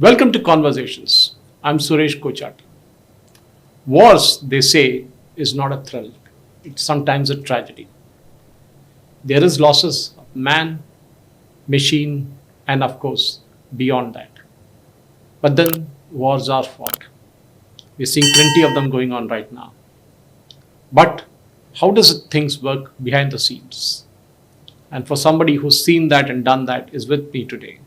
Welcome to Conversations. I'm Suresh Kochat. Wars, they say, is not a thrill. It's sometimes a tragedy. There is losses of man, machine, and of course, beyond that. But then wars are fought. We're seeing plenty of them going on right now. But how does things work behind the scenes? And for somebody who's seen that and done that is with me today.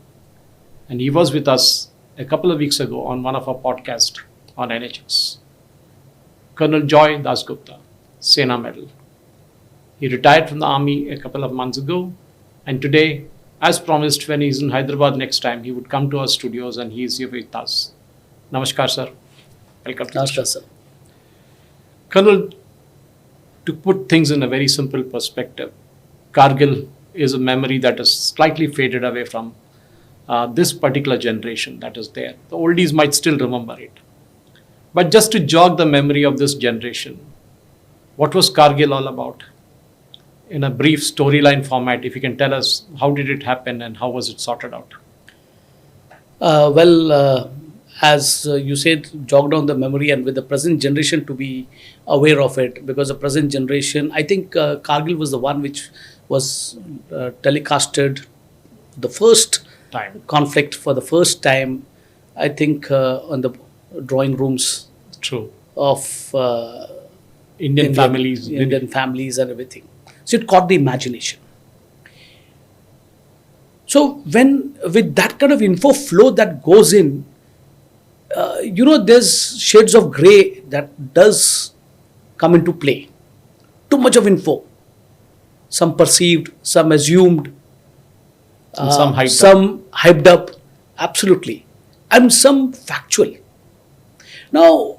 And he was with us a couple of weeks ago on one of our podcasts on NHS. Col Joy Dasgupta, Sena Medal. He retired from the army a couple of months ago, and today, as promised, when he's in Hyderabad next time, he would come to our studios and he is here with us. Namaskar, sir. Welcome to the show. Namaskar, sir. Colonel, to put things in a very simple perspective, Kargil is a memory that is slightly faded away from this particular generation that is there. The oldies might still remember it. But just to jog the memory of this generation, what was Kargil all about? In a brief storyline format, if you can tell us how did it happen and how was it sorted out? As you said, jog down the memory and with the present generation to be aware of it, because the present generation, I think Kargil was the one which was telecasted the first Time. conflict for the first time, I think on the drawing rooms True. of Indian families. Indian families and everything. So it caught the imagination. So when with that kind of info flow that goes in, there's shades of grey that does come into play. Too much of info. Some perceived, some assumed, And some hyped up. some hyped up, absolutely, and some factual. Now,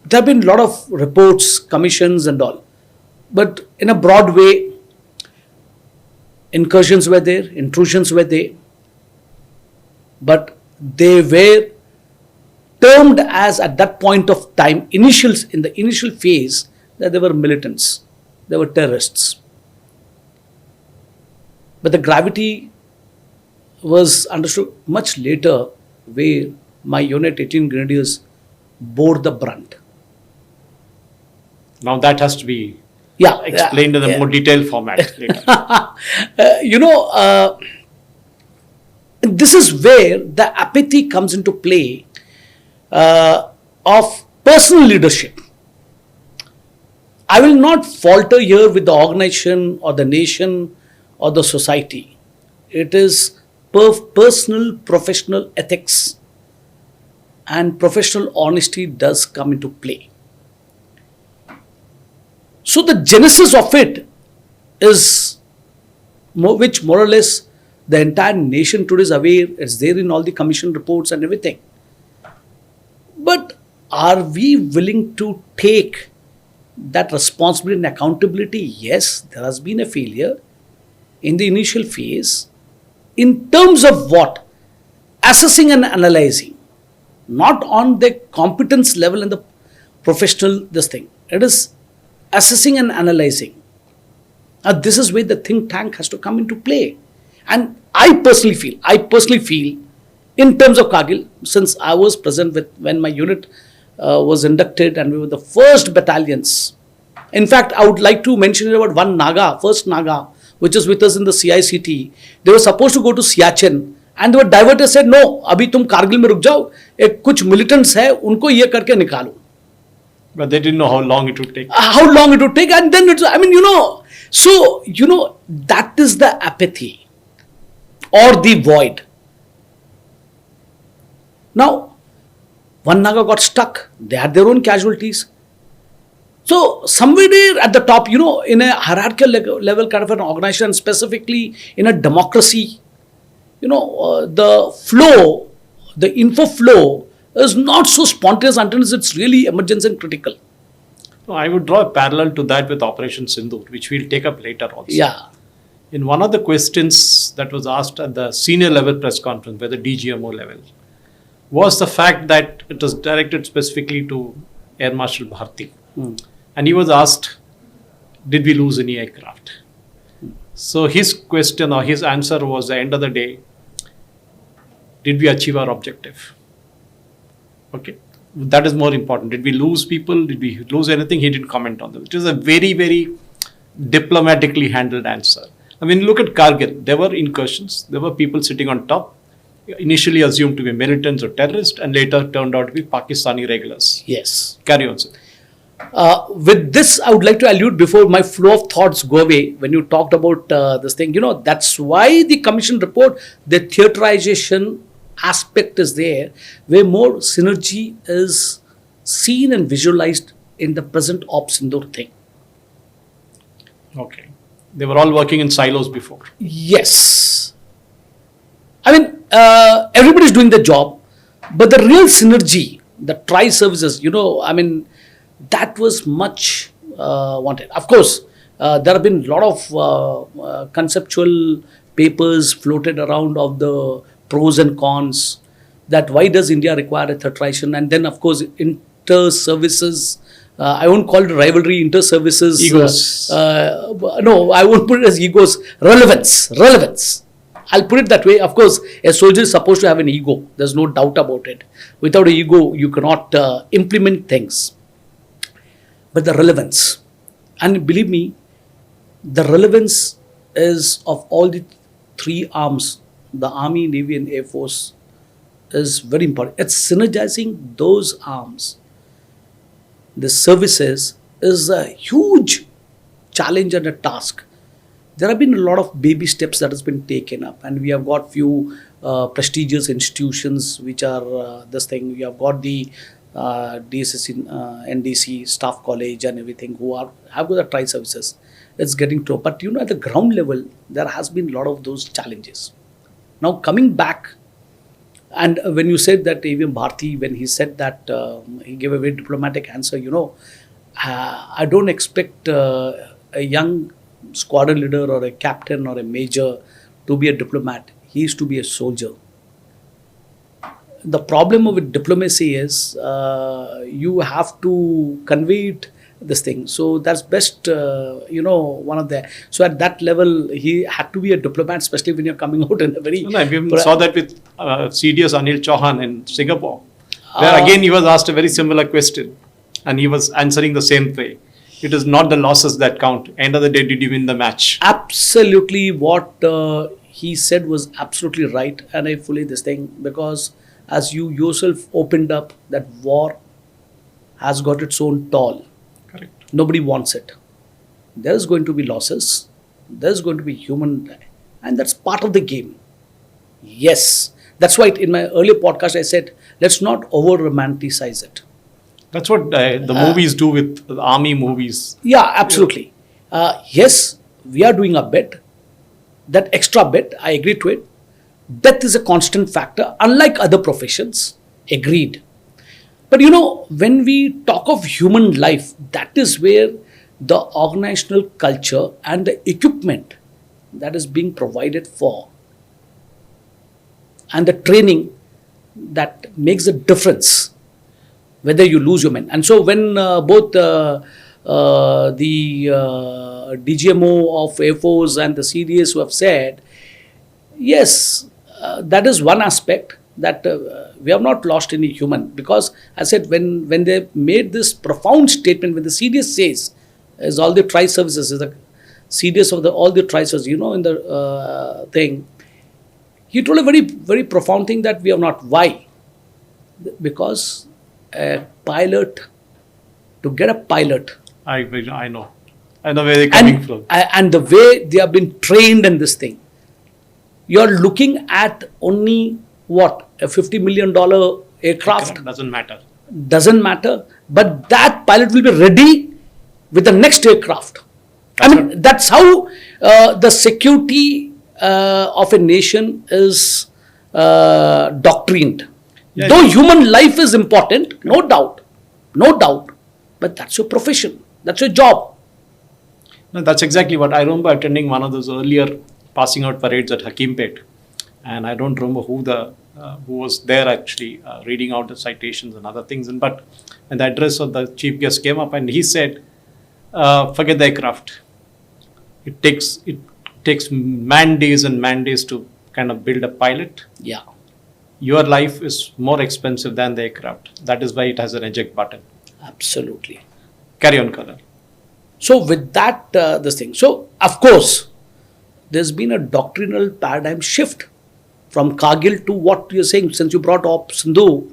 there have been a lot of reports, commissions and all, but in a broad way, incursions were there, intrusions were there, but they were termed as, at that point of time, in the initial phase, that they were militants, they were terrorists. But the gravity was understood much later, where my unit 18 Grenadiers bore the brunt. Now that has to be Yeah, explained in a more detailed format later. This is where the apathy comes into play of personal leadership. I will not falter here with the organization or the nation or the society. It is personal, professional ethics and professional honesty does come into play. So the genesis of it is, which more or less the entire nation today is aware, it's there in all the commission reports and everything. But are we willing to take that responsibility and accountability? Yes, there has been a failure in the initial phase, in terms of what? Assessing and analyzing, not on the competence level and the professional this thing. It is assessing and analyzing. Now, this is where the think tank has to come into play. And I personally feel, in terms of Kargil, since I was present when my unit was inducted and we were the first battalions. In fact, I would like to mention about one Naga, first Naga, which is with us in the CICT. They were supposed to go to Siachen and they were diverted, said, no, abhi tum Kargil mein ruk jao, ek kuch militants hai, unko ye karke nikalo. But they didn't know how long it would take. How long it would take, and then that is the apathy or the void. Now, one Naga got stuck, they had their own casualties. So somewhere at the top, in a hierarchical level kind of an organization, specifically in a democracy, the flow, the info flow is not so spontaneous until it's really emergency and critical. No, I would draw a parallel to that with Operation Sindoor, which we'll take up later also. Yeah. In one of the questions that was asked at the senior level press conference, where the DGMO level, was the fact that it was directed specifically to Air Marshal Bharti. And he was asked, did we lose any aircraft? So his question or his answer was, at the end of the day, Did we achieve our objective? Okay. That is more important. Did we lose people? Did we lose anything? He didn't comment on that. It was a very, very diplomatically handled answer. I mean, look at Kargil. There were incursions. There were people sitting on top, initially assumed to be militants or terrorists, and later turned out to be Pakistani regulars. Yes. Carry on, sir. With this, I would like to allude before my flow of thoughts go away. When you talked about this thing, that's why the commission report, the theaterization aspect is there, where more synergy is seen and visualized in the present Op Sindoor thing. Okay. They were all working in silos before. Yes. I mean, everybody's doing the job, but the real synergy, the tri-services, that was much wanted. Of course, there have been a lot of conceptual papers floated around of the pros and cons, that why does India require a theatrization, and then of course inter-services, I won't call it rivalry, inter-services. Egos. No, I won't put it as egos. Relevance. I'll put it that way. Of course, a soldier is supposed to have an ego. There's no doubt about it. Without an ego, you cannot implement things. But the relevance, and believe me, the relevance is of all the three arms, the Army, Navy and Air Force, is very important. It's synergizing those arms, the services, is a huge challenge and a task. There have been a lot of baby steps that has been taken up, and we have got few prestigious institutions which are this thing. We have got the DSSC, NDC, Staff College and everything who have got the tri-services. It's getting to, but at the ground level, there has been a lot of those challenges. Now coming back, and when you said that even Bharti, when he said that, he gave a very diplomatic answer, I don't expect a young squadron leader or a captain or a major to be a diplomat. He is to be a soldier. The problem with diplomacy is you have to convey it, this thing. So that's best, one of the. So at that level, he had to be a diplomat, especially when you're coming out in a very. No, we even saw that with CDS Anil Chauhan in Singapore, where again he was asked a very similar question, and he was answering the same way. It is not the losses that count. End of the day, did you win the match? Absolutely, what he said was absolutely right, and I fully this thing, because as you yourself opened up, that war has got its own toll. Correct. Nobody wants it. There's going to be losses. There's going to be human, and that's part of the game. Yes, that's why in my earlier podcast I said, let's not over romanticize it. That's what the movies do with the army movies. Yeah, absolutely. Yes, we are doing a bit. That extra bit, I agree to it. Death is a constant factor, unlike other professions. Agreed. But when we talk of human life, that is where the organizational culture and the equipment that is being provided for, and the training that makes a difference whether you lose your men. And so when both the DGMO of Air Force and the CDS who have said, yes, that is one aspect, that we have not lost any human, because I said when they made this profound statement, when the CDS says, as all the tri-services, is the CDS of all the tri-services, in the thing, he told a very, very profound thing that we have not. Why? Because a pilot, to get a pilot, I know where they're coming from. And the way they have been trained in this thing, you're looking at only what, a $50 million aircraft? Doesn't matter. Doesn't matter, but that pilot will be ready with the next aircraft. That's how the security of a nation is doctrined. Yeah, though human life is important, no doubt, but that's your profession, that's your job. No, that's exactly what I remember attending one of those earlier passing out parades at Hakimpet, and I don't remember who was there actually reading out the citations and other things. But when the address of the chief guest came up, and he said, "Forget the aircraft. It takes man days and man days to kind of build a pilot." Yeah. your life is more expensive than the aircraft. That is why it has an eject button. Absolutely. Carry on, Colonel. So with that, this thing. So of course, there's been a doctrinal paradigm shift from Kargil to what you're saying, since you brought Op Sindoor.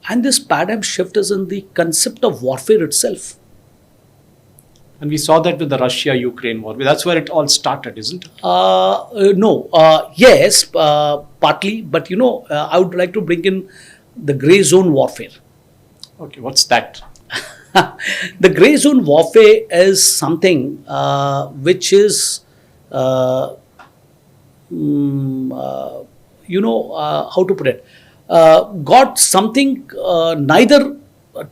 And this paradigm shift is in the concept of warfare itself. And we saw that with the Russia-Ukraine war. That's where it all started, isn't it? No, yes, partly, but I would like to bring in the grey zone warfare. Okay, what's that? The grey zone warfare is something which is, how to put it, got something neither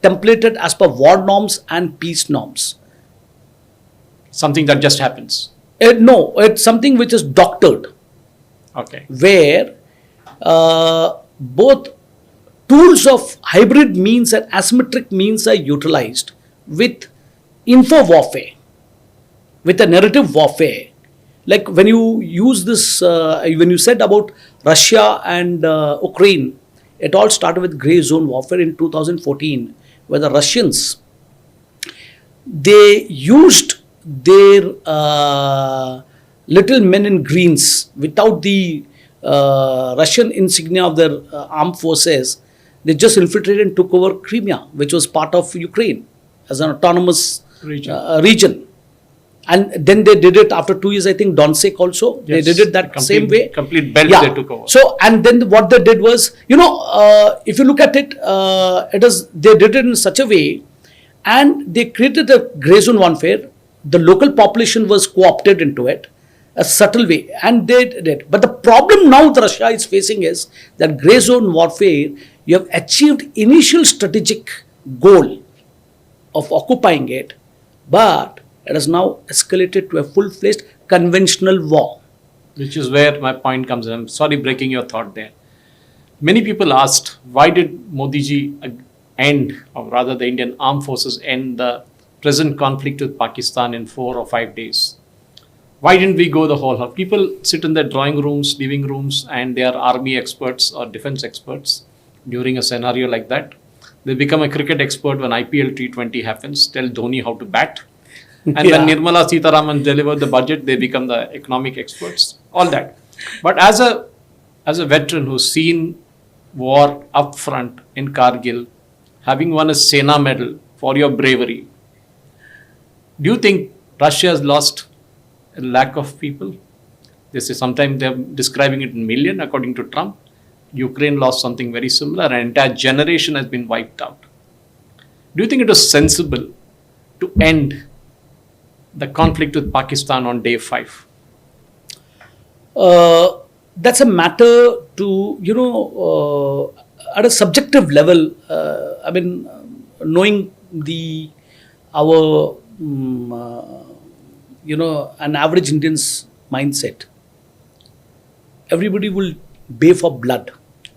templated as per war norms and peace norms. Something that just happens. No, it's something which is doctored, Okay. where both tools of hybrid means and asymmetric means are utilized with info warfare, with a narrative warfare. Like when you use this, when you said about Russia and Ukraine, it all started with grey zone warfare in 2014, where the Russians, they used their little men in greens without the Russian insignia of their armed forces. They just infiltrated and took over Crimea, which was part of Ukraine as an autonomous region. And then they did it after 2 years, I think, Donetsk also. Yes, they did it that same way. Complete belt they took over. So, and then what they did was, if you look at it, they did it in such a way, and they created a grey zone warfare. The local population was co-opted into it, a subtle way, and they did it. But the problem now that Russia is facing is that grey zone warfare, you have achieved initial strategic goal of occupying it, but it has now escalated to a full-fledged conventional war. Which is where my point comes in. I'm sorry breaking your thought there. Many people asked, why did Modi ji end, or rather the Indian armed forces end the present conflict with Pakistan in 4 or 5 days? Why didn't we go the whole hog? People sit in their drawing rooms, living rooms, and they are army experts or defense experts during a scenario like that. They become a cricket expert when IPL T20 happens, tell Dhoni how to bat. And when Nirmala Sitharaman delivered the budget, they become the economic experts, all that. But as a veteran who's seen war up front in Kargil, having won a Sena medal for your bravery, do you think Russia has lost a lack of people? They say sometimes they're describing it in million, according to Trump. Ukraine lost something very similar. An entire generation has been wiped out. Do you think it was sensible to end the conflict with Pakistan on day 5? That's a matter to, at a subjective level, knowing our an average Indian's mindset, everybody will bay for blood.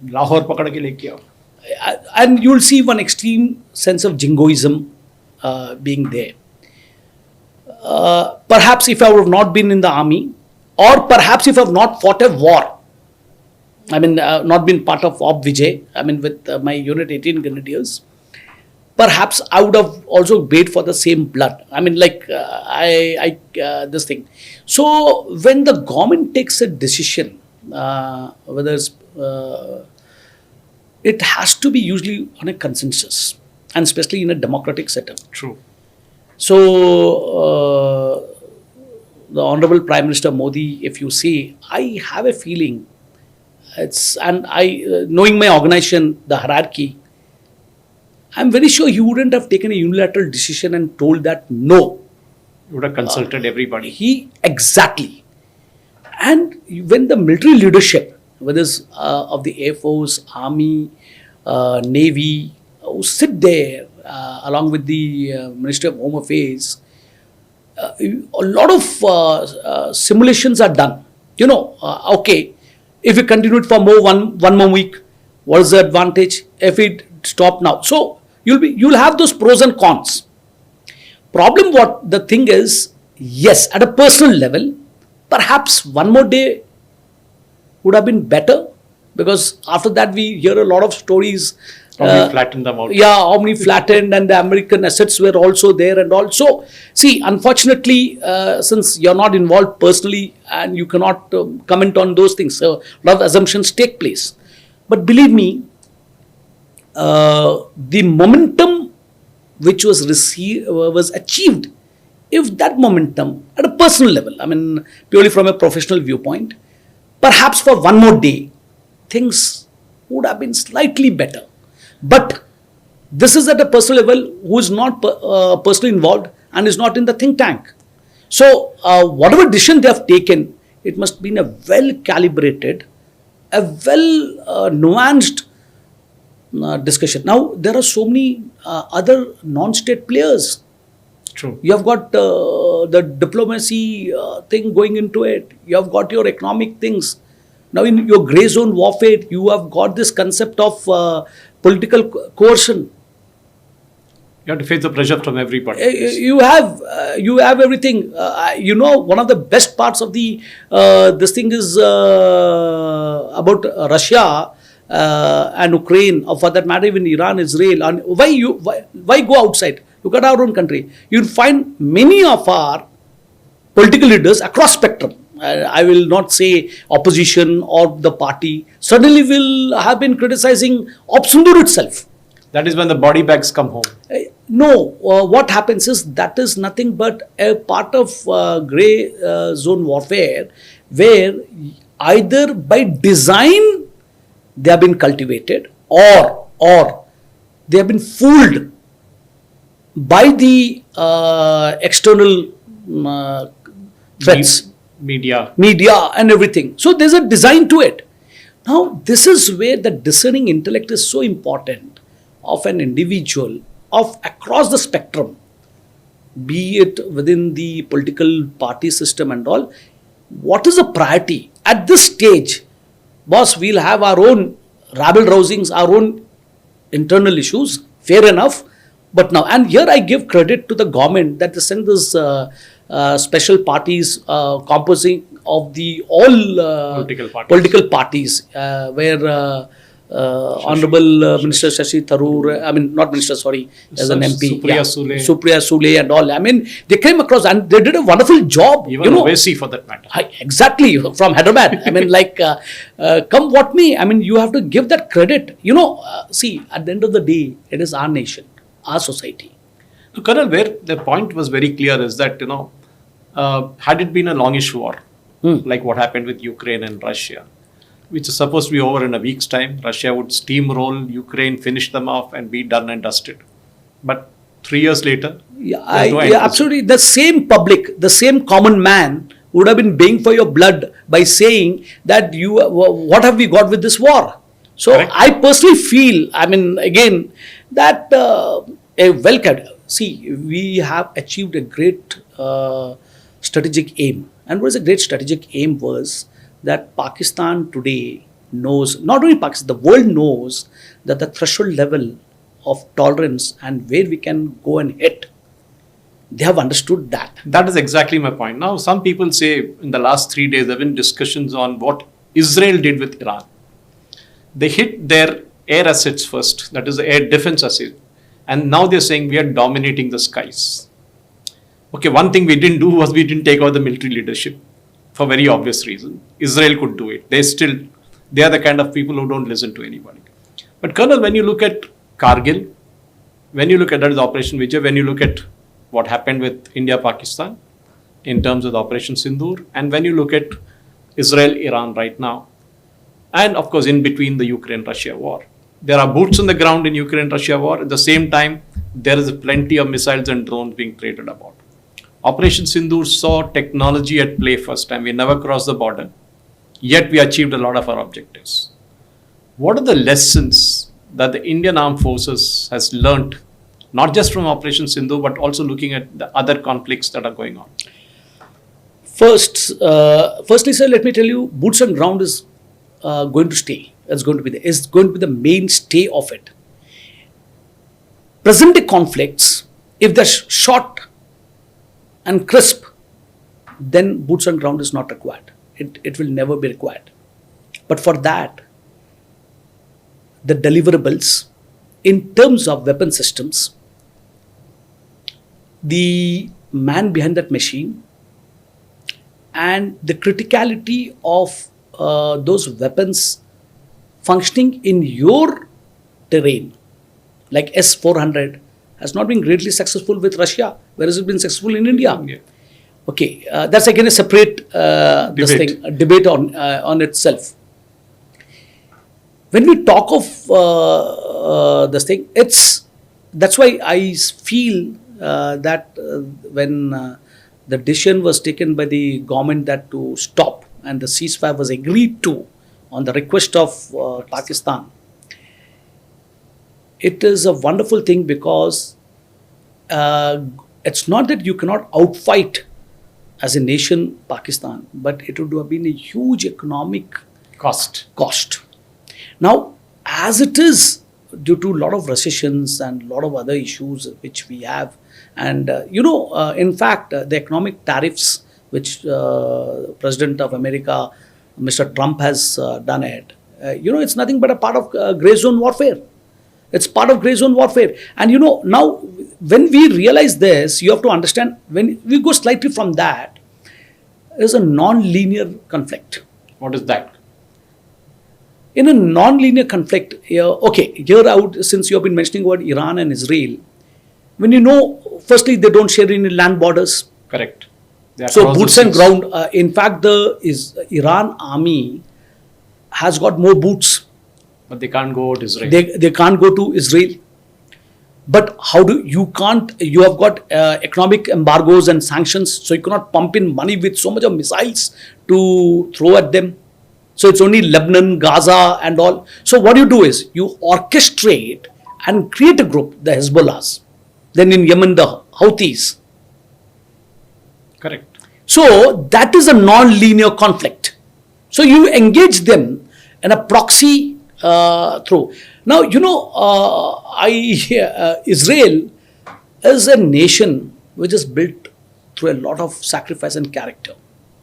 Lahore pakad ke leke aao. And you'll see one extreme sense of jingoism being there. Perhaps if I would have not been in the army, or perhaps if I have not fought a war, not been part of Op Vijay, with my unit 18 Grenadiers, perhaps I would have also bayed for the same blood. This thing. So when the government takes a decision, whether it's, it has to be usually on a consensus, and especially in a democratic setup. True. So the Honorable Prime Minister Modi, if you see, I have a feeling, knowing my organization, the hierarchy, I'm very sure he wouldn't have taken a unilateral decision and told that no. You would have consulted everybody. Exactly. And when the military leadership, whether it's of the Air Force, Army, Navy, who sit there along with the Ministry of Home Affairs, a lot of simulations are done. Okay, if we continue it for one more week, what is the advantage? If we stop now, so you'll have those pros and cons. Problem, what the thing is, yes, at a personal level, perhaps one more day would have been better, Because after that, we hear a lot of stories. How we flattened them out. Yeah, how many flattened, and the American assets were also there. And also, see, unfortunately, since you're not involved personally and you cannot comment on those things, so a lot of assumptions take place. But believe me, the momentum which was was achieved, if that momentum at a personal level, I mean, purely from a professional viewpoint, perhaps for one more day, things would have been slightly better. But this is at a personal level who is not personally involved and is not in the think tank. So, whatever decision they have taken, it must be in a well calibrated, a well nuanced discussion. Now, there are so many other non-state players. True. You have got the diplomacy thing going into it. You have got your economic things. Now, in your grey zone warfare, you have got this concept of political coercion. You have to face the pressure from everybody. You have everything. One of the best parts of the this thing is about Russia and Ukraine, or for that matter, even Iran, Israel. And why go outside? Look at our own country. You'll find many of our political leaders across spectrum. I will not say opposition or the party. Certainly, will have been criticizing Op Sindoor itself. That is when the body bags come home. No, what happens is that is nothing but a part of grey zone warfare, where either by design they have been cultivated, or they have been fooled by the external threats, media and everything. So there's a design to it. Now, this is where the discerning intellect is so important of an individual of across the spectrum, be it within the political party system and all. What is the priority at this stage? Boss, we'll have our own rabble-rousings, our own internal issues, fair enough. But now, and here I give credit to the government that they send this special parties composing of the all political parties, where Honorable Minister Shashi Tharoor, I mean, not Minister, sorry, as an MP, Supriya Sule and all. I mean, they came across and they did a wonderful job. Even Owaisi, for that matter. Exactly, from Hyderabad. I mean, like, come what may, I mean, you have to give that credit. See, at the end of the day, it is our nation, our society. So, Colonel, where the point was very clear is that, had it been a longish war, like what happened with Ukraine and Russia, which is supposed to be over in a week's time, Russia would steamroll Ukraine, finish them off and be done and dusted. But 3 years later, absolutely. The same public, the same common man would have been baying for your blood by saying that what have we got with this war? So, correct. I personally feel, I mean, again, that see, we have achieved a great strategic aim. And what is a great strategic aim was that Pakistan today knows, not only Pakistan, the world knows that the threshold level of tolerance and where we can go and hit, they have understood that. That is exactly my point. Now, some people say in the last 3 days, there have been discussions on what Israel did with Iran. They hit their air assets first, that is the air defense asset. And now they're saying we are dominating the skies. Okay, one thing we didn't do was we didn't take out the military leadership for very obvious reason. Israel could do it. They are the kind of people who don't listen to anybody. But Colonel, when you look at Kargil, when you look at that is Operation Vijay, when you look at what happened with India-Pakistan in terms of the Operation Sindoor, and when you look at Israel-Iran right now, and of course in between the Ukraine-Russia war, there are boots on the ground in Ukraine-Russia war. At the same time, there is plenty of missiles and drones being traded about. Operation Sindoor saw technology at play first time. We never crossed the border, yet we achieved a lot of our objectives. What are the lessons that the Indian Armed Forces has learnt, not just from Operation Sindoor, but also looking at the other conflicts that are going on? Firstly, sir, let me tell you, boots on ground is going to stay. It's going to be the mainstay of it. Present day conflicts, if they're short and crisp, then boots on ground is not required. It will never be required. But for that, the deliverables in terms of weapon systems, the man behind that machine, and the criticality of those weapons functioning in your terrain, like S-400 has not been greatly successful with Russia, whereas it's been successful in India. Yeah. Okay, that's again a separate debate on itself. When we talk of this thing, that's why I feel that when the decision was taken by the government that to stop and the ceasefire was agreed to on the request of Pakistan, it is a wonderful thing because it's not that you cannot outfight as a nation Pakistan, but it would have been a huge economic Cost. Now, as it is, due to a lot of recessions and a lot of other issues which we have, and in fact, the economic tariffs which President of America, Mr. Trump has done it, it's nothing but a part of gray zone warfare. It's part of gray zone warfare. And now when we realize this, you have to understand, when we go slightly from that, is a non-linear conflict. What is that? In a non-linear conflict, since you have been mentioning about Iran and Israel, when firstly, they don't share any land borders. Correct. They are So across the boots and seas. ground. In fact, the Iran army has got more boots. But they can't go to Israel. They can't go to Israel. But you have got economic embargoes and sanctions, so you cannot pump in money with so much of missiles to throw at them. So it's only Lebanon, Gaza and all. So what you do is you orchestrate and create a group, the Hezbollahs. Then in Yemen, the Houthis. Correct. So that is a non-linear conflict. So you engage them in a proxy through. Now, Israel is a nation which is built through a lot of sacrifice and character.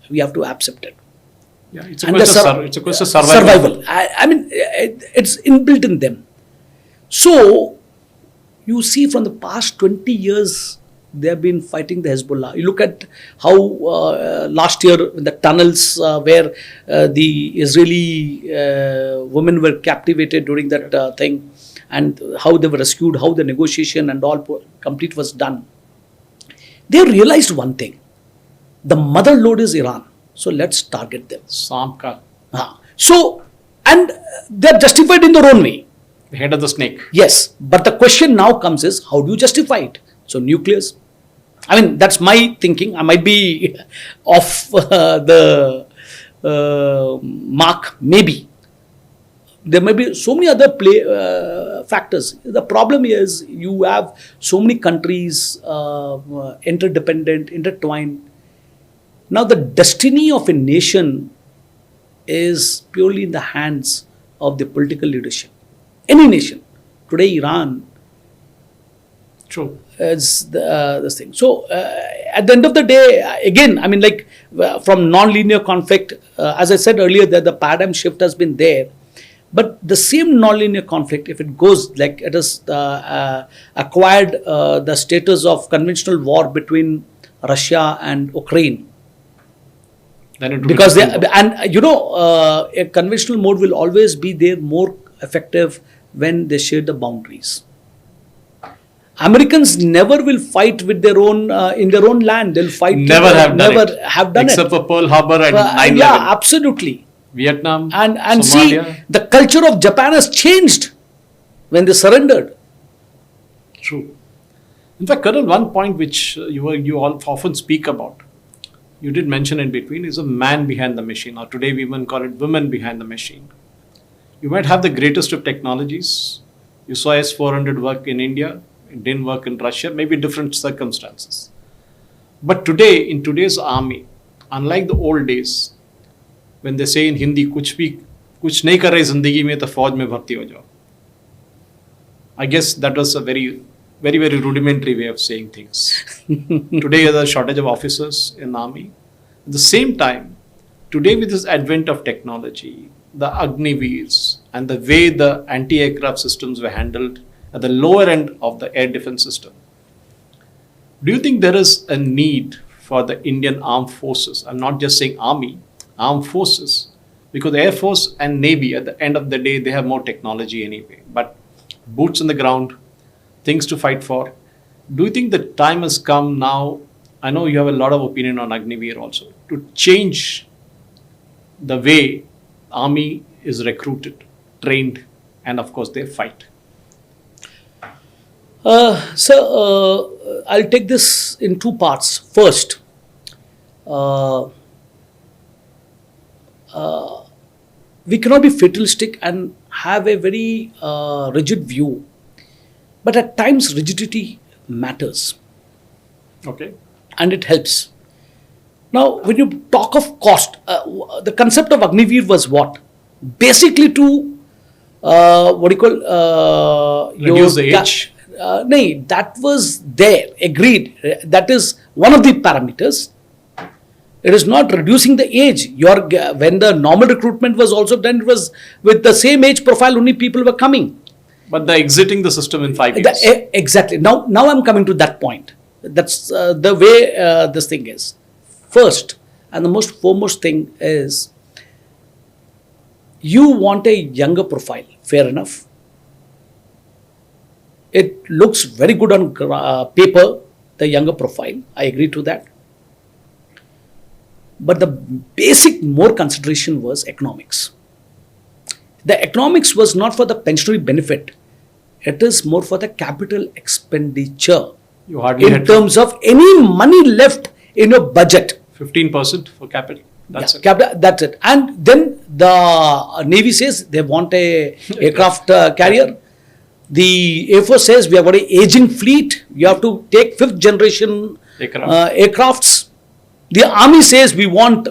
We have to accept it. Yeah, it's a And question of survival. I mean, it's inbuilt in them. So, you see from the past 20 years, they have been fighting the Hezbollah. You look at how last year in the tunnels where the Israeli women were captivated during that thing, and how they were rescued, how the negotiation and all complete was done. They realized one thing. The mother lode is Iran. So let's target them. Samka, So, and they're justified in their own way. the head of the snake. Yes, but the question now comes is, how do you justify it? So nucleus. I mean, that's my thinking. I might be off the mark, maybe. There may be so many other factors. The problem is you have so many countries interdependent, intertwined. Now the destiny of a nation is purely in the hands of the political leadership. Any nation. Today Iran True. is this thing. So at the end of the day, again, I mean, like from non-linear conflict, as I said earlier, that the paradigm shift has been there. But the same non-linear conflict, if it goes like it has acquired the status of conventional war between Russia and Ukraine, Then it will because be a conventional mode will always be there more effective when they share the boundaries. Americans never will fight with their own in their own land. They'll fight. never have done it. except for Pearl Harbor and 9/11. Yeah, absolutely. Vietnam, And Somalia. see, the culture of Japan has changed when they surrendered. True. In fact, Colonel, one point which you all often speak about, you did mention in between, is a man behind the machine, or today we even call it women behind the machine. You might have the greatest of technologies. You saw S-400 work in India. It didn't work in Russia, maybe different circumstances. But today, in today's army, unlike the old days, when they say in Hindi, कुछ नहीं कर रहे जिंदगी में तो फौज में भर्ती हो जाओ. I guess that was a very, very, very rudimentary way of saying things. Today, there's a shortage of officers in the army. At the same time, today with this advent of technology, the Agniveers and the way the anti-aircraft systems were handled at the lower end of the air defense system, do you think there is a need for the Indian armed forces? I'm not just saying army, armed forces, because the Air Force and Navy, at the end of the day, they have more technology anyway. But boots on the ground, things to fight for. Do you think the time has come now? I know you have a lot of opinion on Agniveer also, to change the way army is recruited, trained, and of course they fight. I'll take this in two parts. First, we cannot be fatalistic and have a very rigid view, but at times rigidity matters Okay. and it helps. Now, when you talk of cost, the concept of Agniveer was what? Basically to what do you call Reduce the age. No, that was there, agreed. That is one of the parameters. It is not reducing the age. When the normal recruitment was also done, it was with the same age profile, only people were coming. But they're exiting the system in 5 years. Exactly. Now I'm coming to that point. That's the way this thing is. First, and the most foremost thing is, you want a younger profile. Fair enough. It looks very good on paper, the younger profile. I agree to that. But the basic more consideration was economics. The economics was not for the pensionary benefit. It is more for the capital expenditure. You hardly In had terms of any money left in your budget. 15% for capital. That's it. That's it. And then the Navy says they want a aircraft carrier. The Air Force says we have got an aging fleet. You have to take 5th generation aircrafts. The Army says we want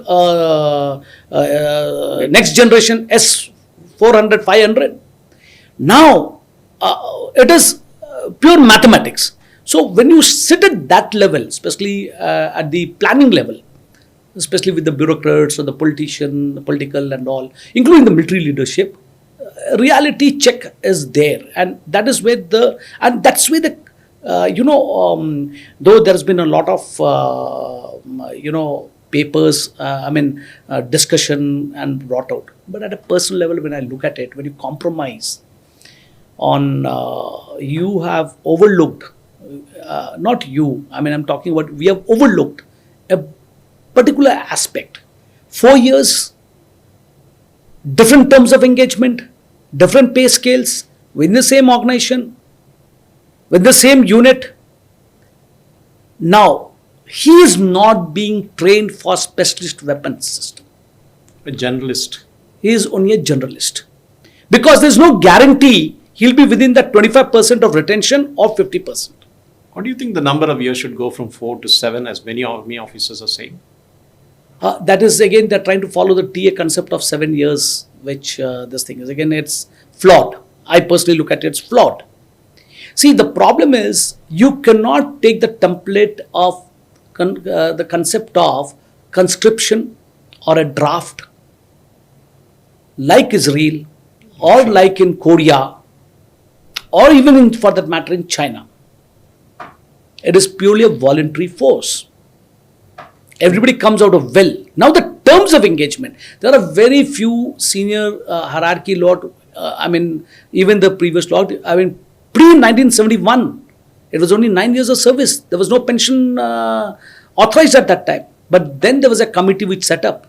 next generation S-400, 500. Now, it is pure mathematics. So when you sit at that level, especially at the planning level, especially with the bureaucrats or the politician, the political and all, including the military leadership, reality check is there. And that is where that's where the, though there's been a lot of, papers, discussion and brought out. But at a personal level, when I look at it, when you compromise on, you have overlooked, not you, I'm talking about, we have overlooked a particular aspect. 4 years, different terms of engagement, different pay scales, within the same organization, with the same unit. Now, he is not being trained for specialist weapons system. A generalist. He is only a generalist. Because there is no guarantee he'll be within that 25% of retention or 50%. What do you think the number of years should go from 4 to 7, as many army officers are saying? That is, again, they're trying to follow the TA concept of 7 years, which this thing is. Again, it's flawed. I personally look at it, it's flawed. See, the problem is, you cannot take the template of the concept of conscription or a draft, like Israel, or like in Korea, or even for that matter in China. It is purely a voluntary force. Everybody comes out of will. Now the terms of engagement, there are very few senior hierarchy law, even the previous law, pre-1971, it was only 9 years of service. There was no pension authorized at that time. But then there was a committee which set up.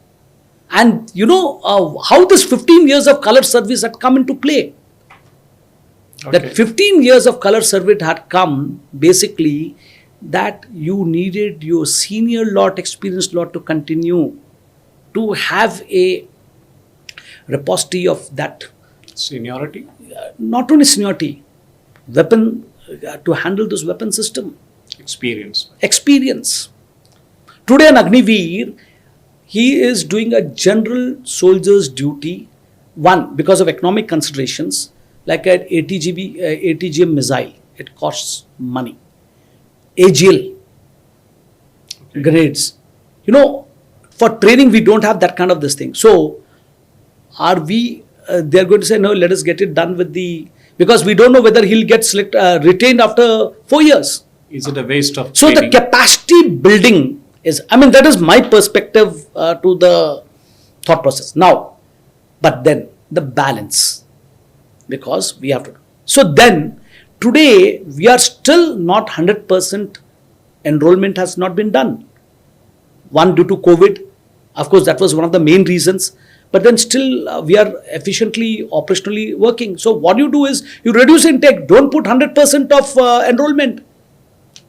And you know how this 15 years of color service had come into play. Okay. That 15 years of color service had come basically that you needed your senior lot, experienced lot to continue to have a repository of that. Seniority? Not only seniority, weapon, to handle this weapon system. Experience. Today an Agniveer, he is doing a general soldier's duty, one, because of economic considerations, like an ATGM missile, it costs money. AGL, grenades. For training, we don't have that kind of this thing. So, are we, they're going to say, no, let us get it done with the, because we don't know whether he'll get retained after 4 years. Is it a waste of So training? the capacity building is, I mean, that is my perspective to the thought process. Now, but then the balance, because we have to. So then, today, we are still not 100% enrollment has not been done. One, due to COVID. Of course, that was one of the main reasons. But then still, we are efficiently, operationally working. So what you do is, you reduce intake. Don't put 100% of enrollment.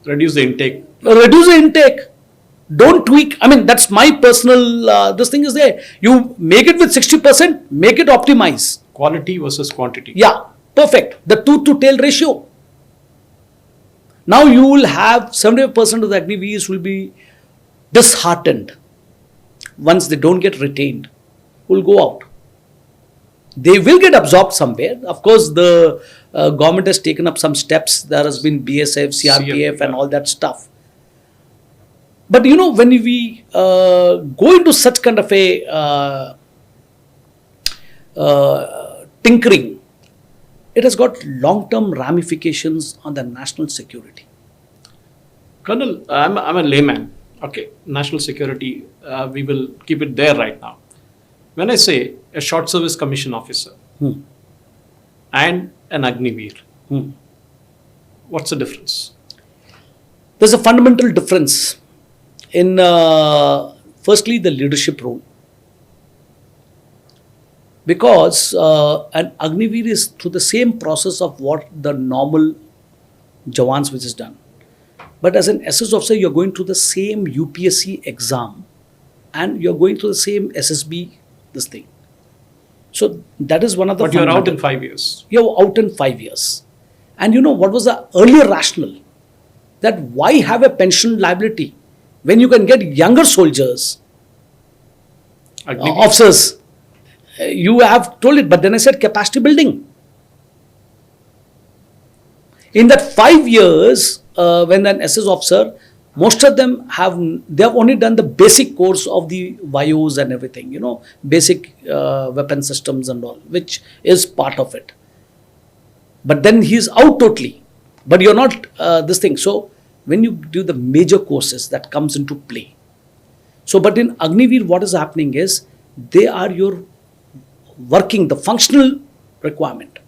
Reduce the intake. Reduce the intake. Don't tweak. I mean, that's my personal, this thing is there. You make it with 60%, make it optimize. Quality versus quantity. Yeah, perfect. The tooth to tail ratio. Now you will have 75% of the agnivees will be disheartened once they don't get retained, will go out. They will get absorbed somewhere. Of course, the government has taken up some steps. There has been BSF, CRPF and all that stuff. But you know, when we go into such kind of a tinkering, it has got long-term ramifications on the national security. Colonel, I'm a layman. Okay, national security, we will keep it there right now. When I say a short service commission officer and an Agniveer, what's the difference? There's a fundamental difference in, firstly, the leadership role. Because an Agniveer is through the same process of what the normal Jawans which is done. But as an SS officer, you're going through the same UPSC exam and you're going through the same SSB, this thing. So that is one of the... But you're out in 5 years. You're out in 5 years. And you know what was the earlier rationale? That why have a pension liability when you can get younger soldiers, officers? You have told it, but then I said capacity building. In that 5 years, when an SS officer, most of them they have only done the basic course of the VIOs and everything, you know, basic weapon systems and all, which is part of it. But then he's out totally. But you're not this thing. So when you do the major courses, that comes into play. So, but in Agniveer, what is happening is, they are your working, the functional requirement.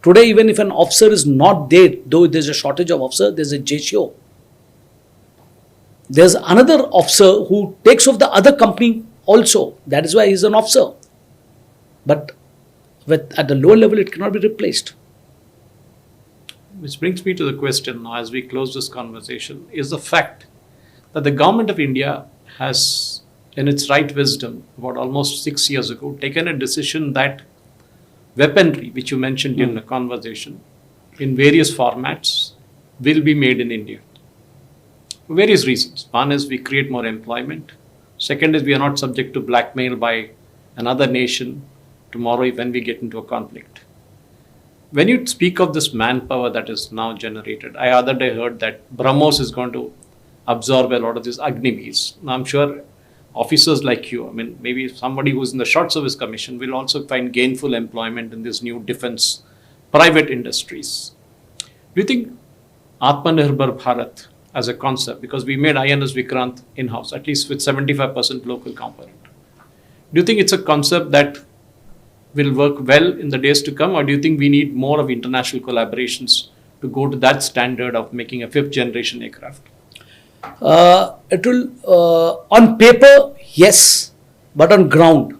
Today, even if an officer is not there, though there's a shortage of officer, there's a JCO. There's another officer who takes off the other company also. That is why he's an officer. But at the lower level, it cannot be replaced. Which brings me to the question now as we close this conversation, is the fact that the government of India has, in its right wisdom, about almost 6 years ago, taken a decision that weaponry, which you mentioned in the conversation, in various formats, will be made in India. For various reasons. One is we create more employment. Second is we are not subject to blackmail by another nation tomorrow when we get into a conflict. When you speak of this manpower that is now generated, I other day heard that BrahMos is going to absorb a lot of these Agniveers. Now I'm sure officers like you, I mean, maybe somebody who's in the short service commission will also find gainful employment in this new defense private industries. Do you think Atmanirbhar Bharat as a concept, because we made INS Vikrant in-house, at least with 75% local component, do you think it's a concept that will work well in the days to come, or do you think we need more of international collaborations to go to that standard of making a 5th generation aircraft? It will, on paper, yes, but on ground,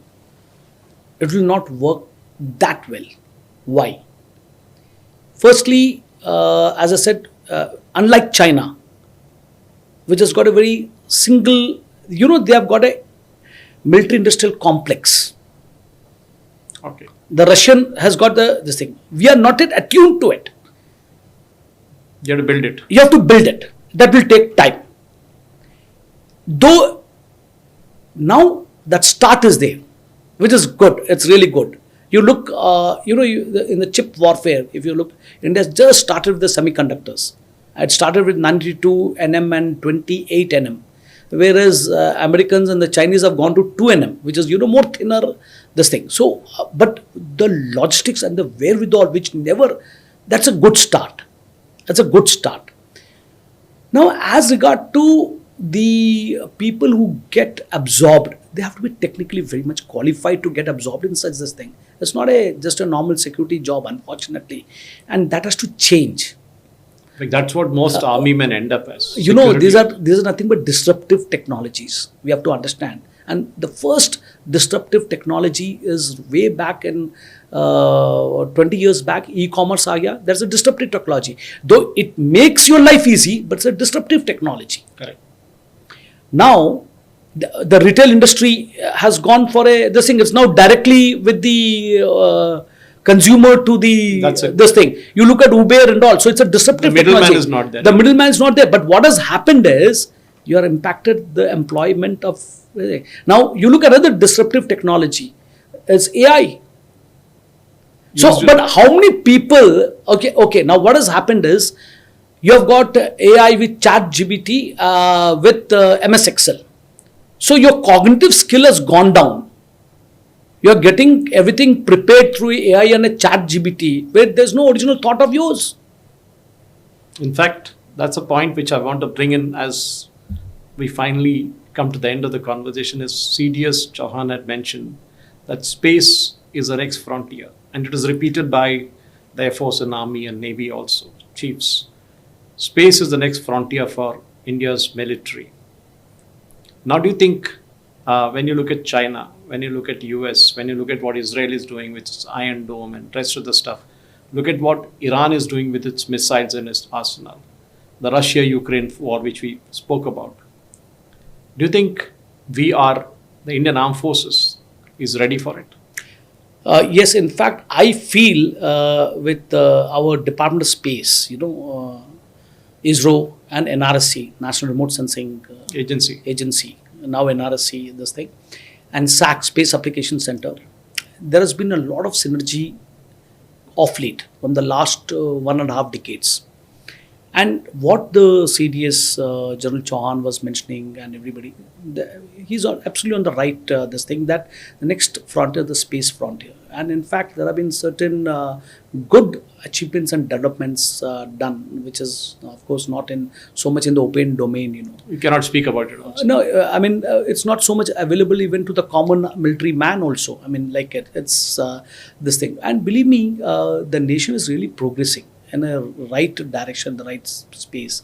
it will not work that well. Why? Firstly, as I said, unlike China, which has got a very single, you know, they have got a military industrial complex. Okay. The Russian has got this thing. We are not yet attuned to it. You have to build it. You have to build it. That will take time. Though now that start is there, which is good. It's really good. You look, in the chip warfare, if you look, India has just started with the semiconductors. It started with 92 nm and 28 nm. whereas Americans and the Chinese have gone to 2 nm, which is more thinner this thing. So, but the logistics and the wherewithal, which never, that's a good start. That's a good start. Now, as regard to the people who get absorbed, they have to be technically very much qualified to get absorbed in such this thing. It's not just a normal security job, unfortunately, and that has to change. Like that's what most army men end up as. These are nothing but disruptive technologies. We have to understand. And the first disruptive technology is way back in 20 years back, e-commerce aaga. There's a disruptive technology. Though it makes your life easy, but it's a disruptive technology. Correct. Now, the retail industry has gone for this thing. It's now directly with the consumer to this thing. You look at Uber and all. So it's a disruptive technology. The middleman is not there. The middleman is not there. But what has happened is you are impacted the employment of. Now you look at other disruptive technology. It's AI. So, but how many people? Okay. Now what has happened is you have got AI with ChatGPT with MS Excel. So your cognitive skill has gone down. You are getting everything prepared through AI and a ChatGPT where there's no original thought of yours. In fact, that's a point which I want to bring in as we finally come to the end of the conversation. Is CDS Chauhan had mentioned that space is the next frontier, and it is repeated by the Air Force and Army and Navy also, chiefs. Space is the next frontier for India's military. Now, do you think when you look at China, when you look at US, when you look at what Israel is doing with its Iron Dome and rest of the stuff, look at what Iran is doing with its missiles and its arsenal, the Russia-Ukraine war, which we spoke about. Do you think the Indian Armed Forces is ready for it? Yes, in fact, I feel with our Department of Space, ISRO and NRSC, National Remote Sensing Agency, now NRSC, this thing, and SAC, Space Application Center, there has been a lot of synergy of late from the last 1.5 decades. And what the CDS General Chauhan was mentioning and everybody, he's absolutely on the right, this thing, that the next frontier, the space frontier. And in fact, there have been certain good achievements and developments done, which is, of course, not in so much in the open domain, You cannot speak about it also. No, it's not so much available even to the common military man also. It's this thing. And believe me, the nation is really progressing in a right direction, the right space.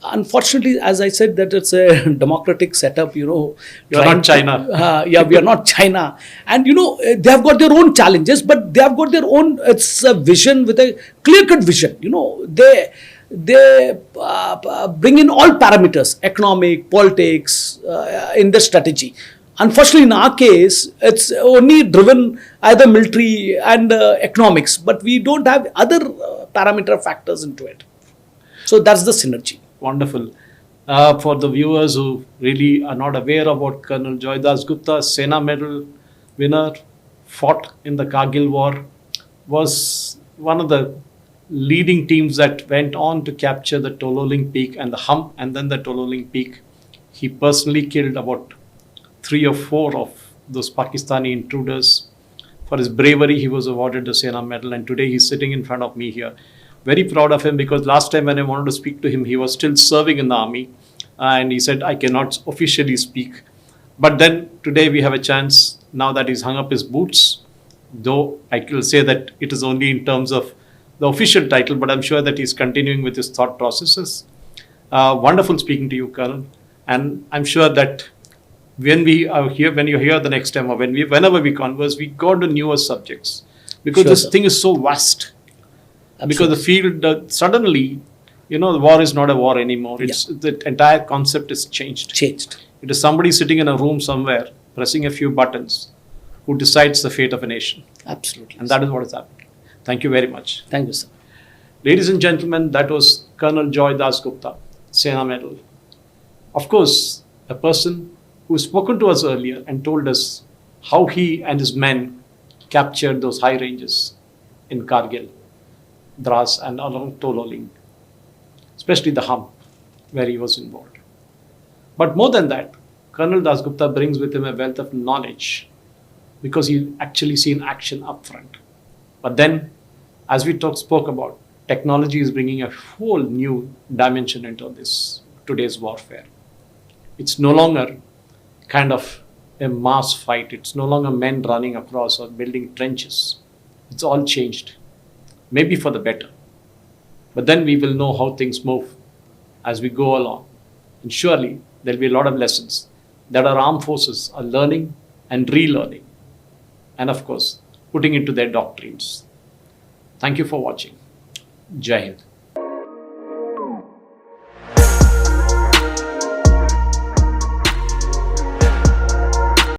Unfortunately, as I said, that it's a democratic setup, You're not China. We are not China. And, they have got their own challenges, but they have got their own, it's a vision with a clear-cut vision. They bring in all parameters, economic, politics, in the strategy. Unfortunately, in our case, it's only driven either military and economics, but we don't have other parameter factors into it. So that's the synergy. Wonderful. For the viewers who really are not aware about Col Joy Dasgupta, Sena Medal winner, fought in the Kargil War, was one of the leading teams that went on to capture the Tololing Peak and the Hump, and then the Tololing Peak. He personally killed about 3 or 4 of those Pakistani intruders. For his bravery, he was awarded the Sena Medal, and today he's sitting in front of me here. Very proud of him, because last time when I wanted to speak to him, he was still serving in the army, and he said, I cannot officially speak. But then today we have a chance, now that he's hung up his boots, though I will say that it is only in terms of the official title, but I'm sure that he's continuing with his thought processes. Wonderful speaking to you, Colonel. And I'm sure that when you're here the next time, or whenever we converse, we go to newer subjects, because this thing is so vast. Absolutely. Because the field suddenly, the war is not a war anymore. The entire concept is changed. It is somebody sitting in a room somewhere, pressing a few buttons, who decides the fate of a nation. Absolutely. And that is what is happening. Thank you very much. Thank you, sir. Ladies and gentlemen, that was Col Joy Dasgupta, Sena Medal. Of course, a person who spoken to us earlier and told us how he and his men captured those high ranges in Kargil, Dras and along Tololing, especially the Hump, where he was involved. But more than that, Colonel Dasgupta brings with him a wealth of knowledge because he actually seen action up front. But then, as we spoke about, technology is bringing a whole new dimension into this today's warfare. It's no longer kind of a mass fight. It's no longer men running across or building trenches. It's all changed, maybe for the better. But then we will know how things move as we go along. And surely there'll be a lot of lessons that our armed forces are learning and relearning. And of course, putting into their doctrines. Thank you for watching. Jai Hind.